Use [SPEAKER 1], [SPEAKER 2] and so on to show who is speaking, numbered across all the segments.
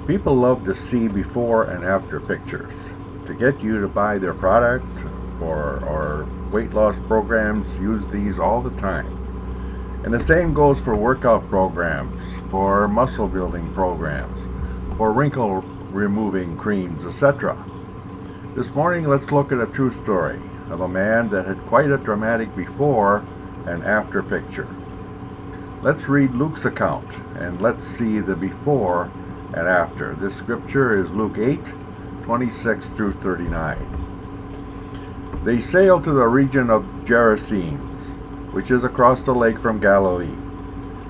[SPEAKER 1] People love to see before and after pictures to get you to buy their product, or weight loss programs use these all the time. And the same goes for workout programs, for muscle building programs, for wrinkle removing creams, etc. This morning let's look at a true story of a man that had quite a dramatic before and after picture. Let's read Luke's account and let's see the before and after. This scripture is Luke 8:26 through 39. They sailed to the region of Gerasenes, which is across the lake from Galilee.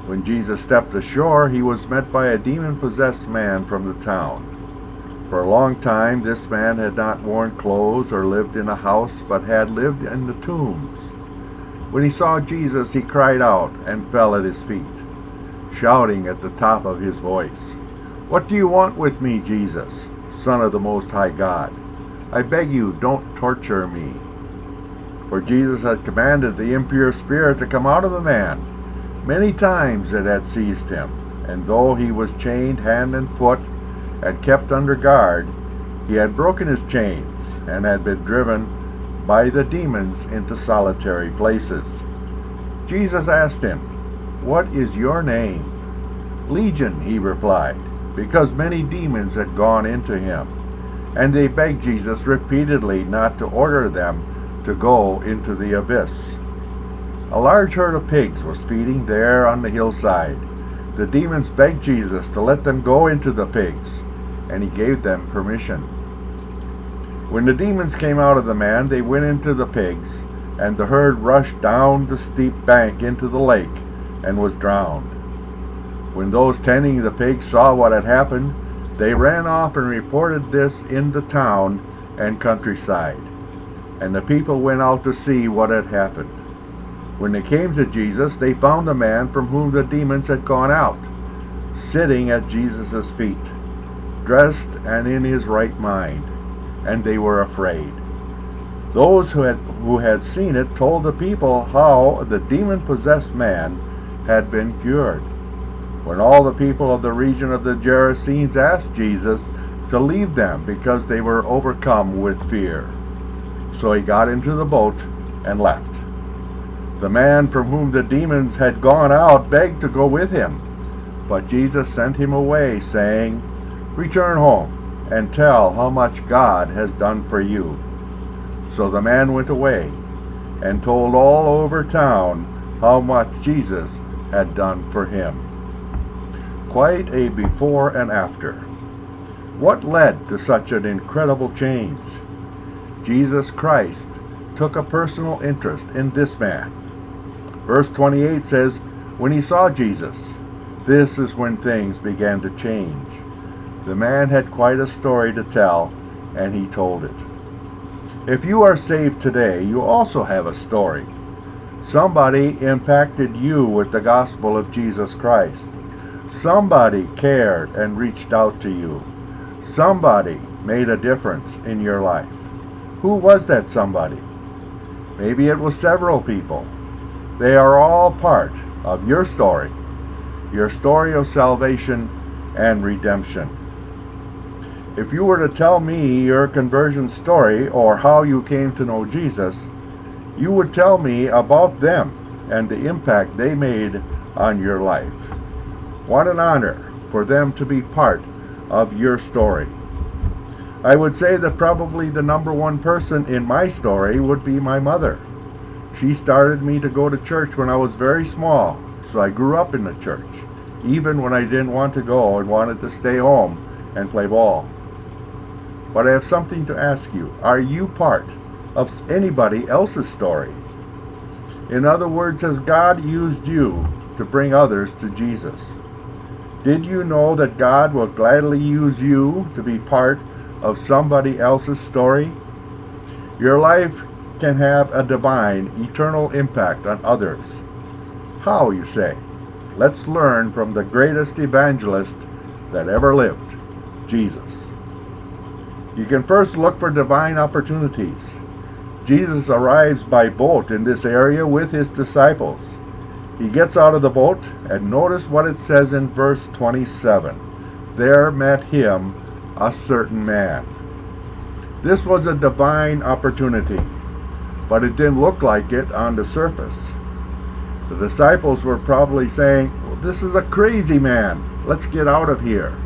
[SPEAKER 1] When Jesus stepped ashore, he was met by a demon-possessed man from the town. For a long time, this man had not worn clothes or lived in a house, but had lived in the tombs. When he saw Jesus, he cried out and fell at his feet, shouting at the top of his voice, "What do you want with me, Jesus, Son of the Most High God? I beg you, don't torture me." For Jesus had commanded the impure spirit to come out of the man. Many times it had seized him, and though he was chained hand and foot and kept under guard, he had broken his chains and had been driven by the demons into solitary places. Jesus asked him, "What is your name?" "Legion," he replied, because many demons had gone into him. And they begged Jesus repeatedly not to order them to go into the abyss. A large herd of pigs was feeding there on the hillside. The demons begged Jesus to let them go into the pigs, and he gave them permission. When the demons came out of the man, they went into the pigs, and the herd rushed down the steep bank into the lake and was drowned. When those tending the pigs saw what had happened, they ran off and reported this in the town and countryside, and the people went out to see what had happened. When they came to Jesus, they found the man from whom the demons had gone out, sitting at Jesus' feet, dressed and in his right mind, and they were afraid. Those who had seen it told the people how the demon-possessed man had been cured. When all the people of the region of the Gerasenes asked Jesus to leave them because they were overcome with fear. So he got into the boat and left. The man from whom the demons had gone out begged to go with him, but Jesus sent him away, saying, "Return home and tell how much God has done for you." So the man went away and told all over town how much Jesus had done for him. Quite a before and after. What led to such an incredible change? Jesus Christ took a personal interest in this man. Verse 28 says, when he saw Jesus, this is when things began to change. The man had quite a story to tell, and he told it. If you are saved today, you also have a story. Somebody impacted you with the gospel of Jesus Christ. Somebody cared and reached out to you. Somebody made a difference in your life. Who was that somebody? Maybe it was several people. They are all part of your story of salvation and redemption. If you were to tell me your conversion story or how you came to know Jesus, you would tell me about them and the impact they made on your life. What an honor for them to be part of your story. I would say that probably the number one person in my story would be my mother. She started me to go to church when I was very small, so I grew up in the church, even when I didn't want to go and wanted to stay home and play ball. But I have something to ask you. Are you part of anybody else's story? In other words, has God used you to bring others to Jesus? Did you know that God will gladly use you to be part of somebody else's story? Your life can have a divine, eternal impact on others. How, you say? Let's learn from the greatest evangelist that ever lived, Jesus. You can first look for divine opportunities. Jesus arrives by boat in this area with his disciples. He gets out of the boat, and notice what it says in verse 27. there met him a certain man. This was a divine opportunity, but it didn't look like it on the surface. The disciples were probably saying, well, this is a crazy man. Let's get out of here.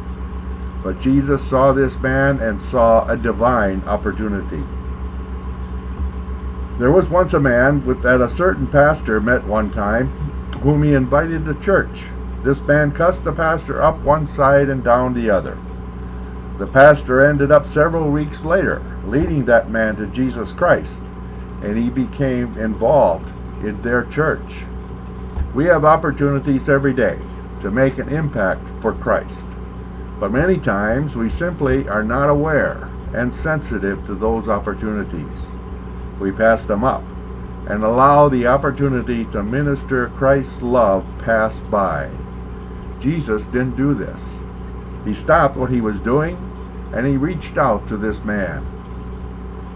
[SPEAKER 1] But Jesus saw this man and saw a divine opportunity. There was once a man that a certain pastor met one time, whom he invited to church. This man cussed the pastor up one side and down the other. The pastor ended up several weeks later leading that man to Jesus Christ, and he became involved in their church. We have opportunities every day to make an impact for Christ, but many times we simply are not aware and sensitive to those opportunities. We pass them up and allow the opportunity to minister Christ's love pass by. Jesus didn't do this. He stopped what he was doing and he reached out to this man.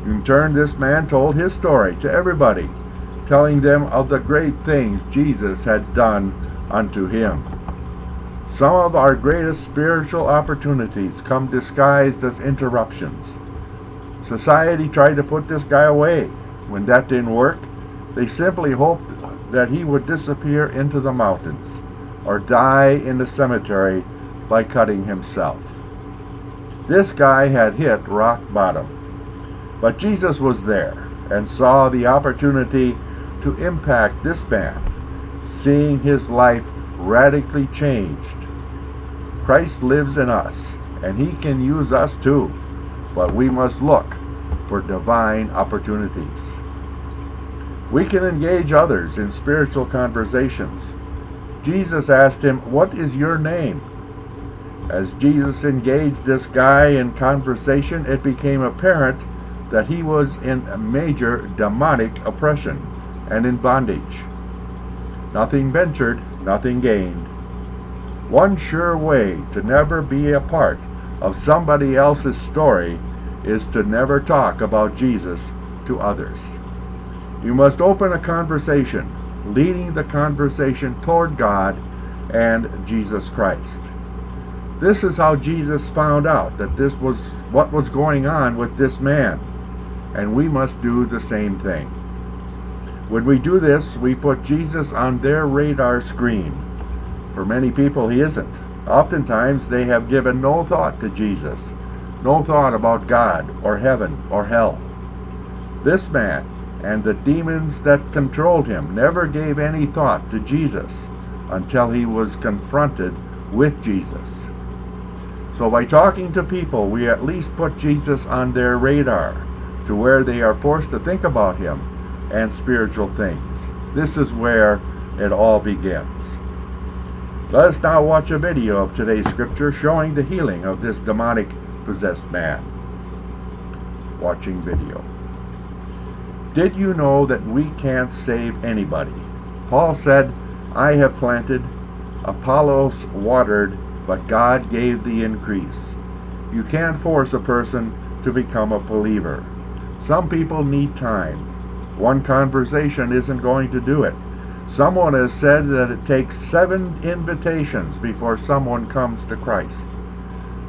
[SPEAKER 1] In turn, this man told his story to everybody, telling them of the great things Jesus had done unto him. Some of our greatest spiritual opportunities come disguised as interruptions. Society tried to put this guy away. When that didn't work, they simply hoped that he would disappear into the mountains or die in the cemetery by cutting himself. This guy had hit rock bottom. But Jesus was there and saw the opportunity to impact this man, seeing his life radically changed. Christ lives in us, and he can use us too, but we must look for divine opportunities. We can engage others in spiritual conversations. Jesus asked him, "What is your name?" As Jesus engaged this guy in conversation, it became apparent that he was in a major demonic oppression and in bondage. Nothing ventured, nothing gained. One sure way to never be a part of somebody else's story is to never talk about Jesus to others. You must open a conversation, leading the conversation toward God and Jesus Christ. This is how Jesus found out that this was what was going on with this man, and we must do the same thing. When we do this, we put Jesus on their radar screen. For many people, he isn't. Oftentimes, they have given no thought to Jesus, no thought about God or heaven or hell. This man and the demons that controlled him never gave any thought to Jesus until he was confronted with Jesus. So by talking to people, we at least put Jesus on their radar, to where they are forced to think about him and spiritual things. This is where it all begins. Let us now watch a video of today's scripture showing the healing of this demonic possessed man. Watching video. Did you know that we can't save anybody? Paul said, "I have planted, Apollos watered, but God gave the increase." You can't force a person to become a believer. Some people need time. One conversation isn't going to do it. Someone has said that it takes 7 invitations before someone comes to Christ.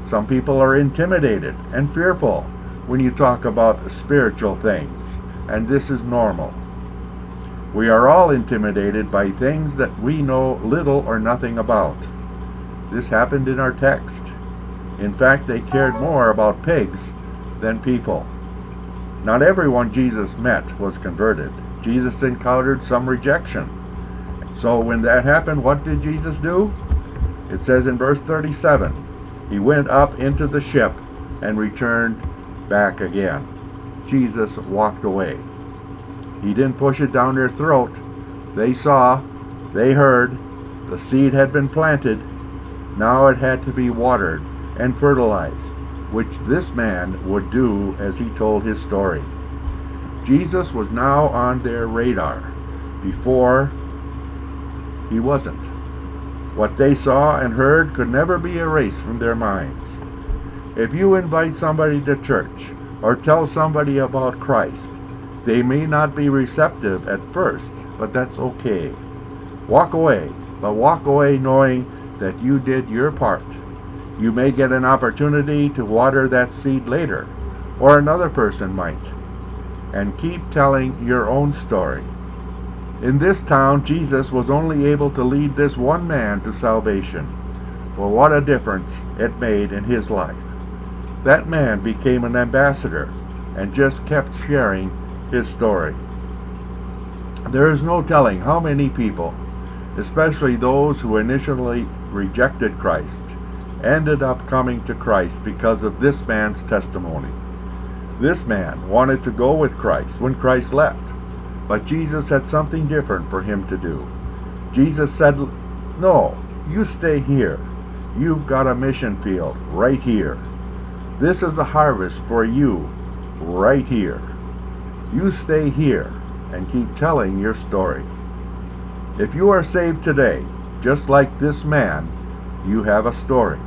[SPEAKER 1] Some people are intimidated and fearful when you talk about spiritual things, and this is normal. We are all intimidated by things that we know little or nothing about. This happened in our text. In fact, they cared more about pigs than people. Not everyone Jesus met was converted. Jesus encountered some rejection. So when that happened, what did Jesus do? It says in verse 37, he went up into the ship and returned back again. Jesus walked away. He didn't push it down their throat. They saw, they heard, the seed had been planted. Now it had to be watered and fertilized, which this man would do as he told his story. Jesus was now on their radar. Before, he wasn't. What they saw and heard could never be erased from their minds. If you invite somebody to church or tell somebody about Christ, they may not be receptive at first, but that's okay. Walk away, but walk away knowing that you did your part. You may get an opportunity to water that seed later, or another person might. And keep telling your own story. In this town, Jesus was only able to lead this one man to salvation. Well, what a difference it made in his life. That man became an ambassador and just kept sharing his story. There is no telling how many people, especially those who initially rejected Christ, ended up coming to Christ because of this man's testimony. This man wanted to go with Christ when Christ left, but Jesus had something different for him to do. Jesus said, "No, you stay here. You've got a mission field right here. This is a harvest for you right here. You stay here and keep telling your story." If you are saved today, just like this man, you have a story.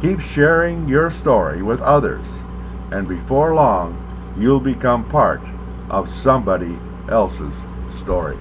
[SPEAKER 1] Keep sharing your story with others, and before long, you'll become part of somebody else's story.